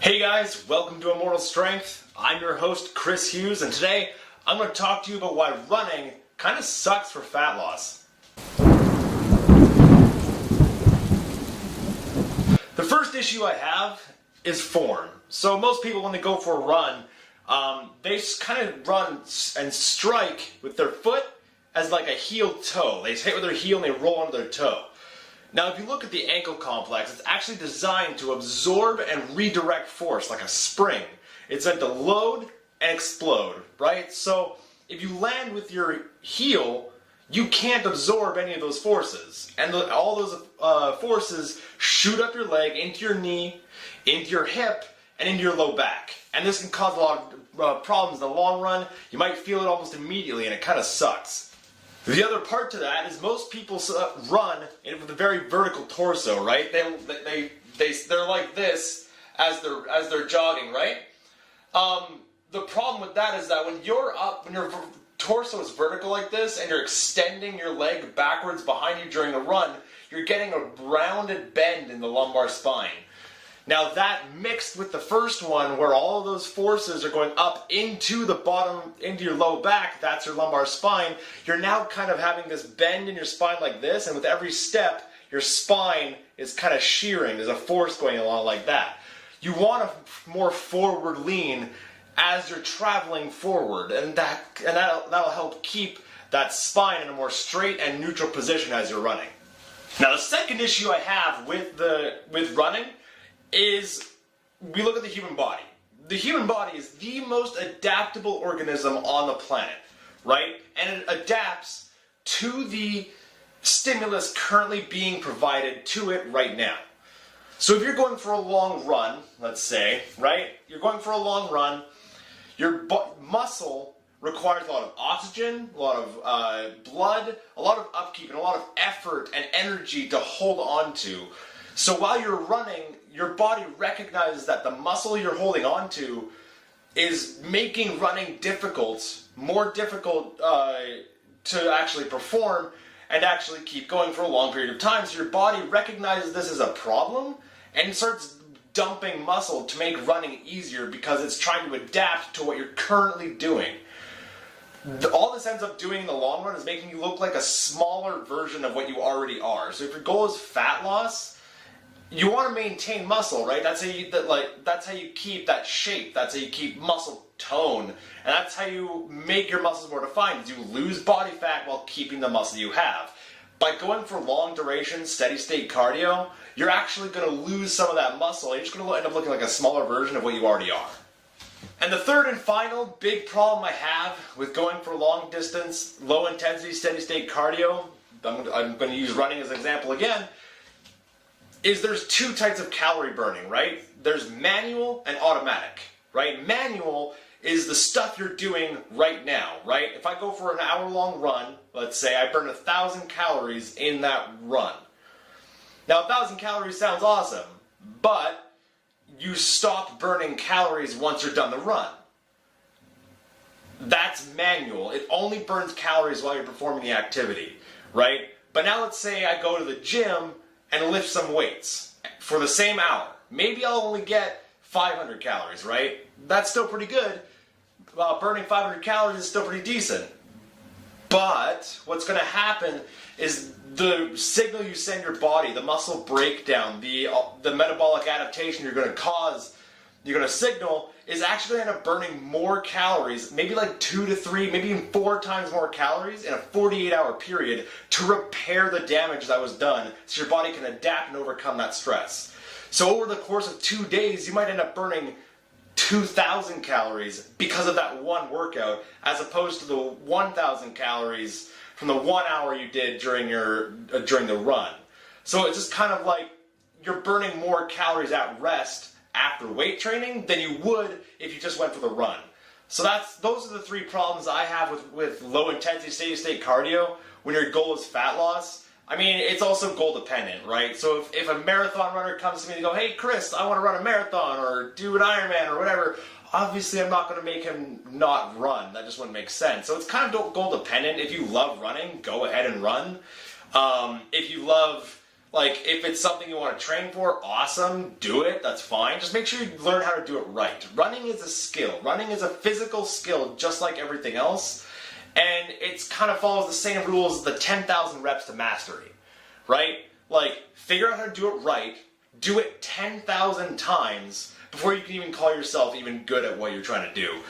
Hey guys, welcome to Immortal Strength. I'm your host, Chris Hughes, and today I'm going to talk to you about why running kind of sucks for fat loss. The first issue I have is form. So most people, when they go for a run, they just kind of run and strike with their foot as like a heel toe. They hit with their heel and they roll onto their toe. Now, if you look at the ankle complex, it's actually designed to absorb and redirect force like a spring. It's meant to load and explode, right? So if you land with your heel, you can't absorb any of those forces. And all those forces shoot up your leg, into your knee, into your hip, and into your low back. And this can cause a lot of problems in the long run. You might feel it almost immediately, and it kind of sucks. The other part to that is most people run with a very vertical torso, right? They're like this as they're jogging, right? The problem with that is that when your torso is vertical like this and you're extending your leg backwards behind you during a run, you're getting a rounded bend in the lumbar spine. Now that mixed with the first one where all of those forces are going up into the bottom, into your low back, that's your lumbar spine, you're now kind of having this bend in your spine like this, and with every step, your spine is kind of shearing. There's a force going along like that. You want a more forward lean as you're traveling forward, and that'll help keep that spine in a more straight and neutral position as you're running. Now the second issue I have with running is we look at the human body. The human body is the most adaptable organism on the planet, right? And it adapts to the stimulus currently being provided to it right now. So if you're going for a long run, let's say, right? You're going for a long run, your muscle requires a lot of oxygen, a lot of blood, a lot of upkeep, and a lot of effort and energy to hold on to. So while you're running, your body recognizes that the muscle you're holding on to is making running more difficult to actually perform and actually keep going for a long period of time. So your body recognizes this as a problem and starts dumping muscle to make running easier because it's trying to adapt to what you're currently doing. All this ends up doing in the long run is making you look like a smaller version of what you already are. So if your goal is fat loss, you want to maintain muscle, right? That's how you keep that shape. That's how you keep muscle tone, and that's how you make your muscles more defined. Is you lose body fat while keeping the muscle you have. By going for long duration, steady state cardio, you're actually going to lose some of that muscle. You're just going to end up looking like a smaller version of what you already are. And the third and final big problem I have with going for long distance, low intensity, steady state cardio, I'm going to use running as an example again, is there's two types of calorie burning, right? There's manual and automatic, right? Manual is the stuff you're doing right now, right? If I go for an hour-long run, let's say I burn 1,000 calories in that run. Now 1,000 calories sounds awesome, but you stop burning calories once you're done the run. That's manual. It only burns calories while you're performing the activity, right? But now let's say I go to the gym and lift some weights for the same hour. Maybe I'll only get 500 calories, right? That's still pretty good. Burning 500 calories is still pretty decent. But what's going to happen is the signal you send your body, the muscle breakdown, the metabolic adaptation you're going to signal, is actually going to end up burning more calories, maybe like 2 to 3, maybe even 4 times more calories in a 48-hour period to repair the damage that was done so your body can adapt and overcome that stress. So over the course of 2 days, you might end up burning 2,000 calories because of that one workout, as opposed to the 1,000 calories from the 1 hour you did during the run. So it's just kind of like you're burning more calories at rest after weight training than you would if you just went for the run. So those are the 3 problems I have with low intensity steady state cardio when your goal is fat loss. I mean, it's also goal dependent, right? So if a marathon runner comes to me and go, hey Chris, I want to run a marathon or do an Ironman or whatever, obviously I'm not going to make him not run. That just wouldn't make sense. So it's kind of goal dependent. If you love running, go ahead and run. If you love Like, if it's something you want to train for, awesome, do it, that's fine. Just make sure you learn how to do it right. Running is a skill. Running is a physical skill just like everything else. And it kind of follows the same rules as the 10,000 reps to mastery, right? Like, figure out how to do it right, do it 10,000 times before you can even call yourself even good at what you're trying to do.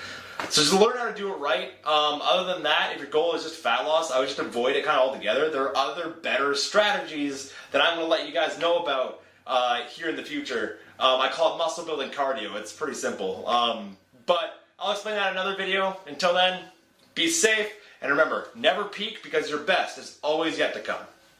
So just learn how to do it right. Other than that, if your goal is just fat loss, I would just avoid it kind of altogether. There are other better strategies that I'm going to let you guys know about here in the future. I call it muscle building cardio. It's pretty simple. But I'll explain that in another video. Until then, be safe. And remember, never peak because your best is always yet to come.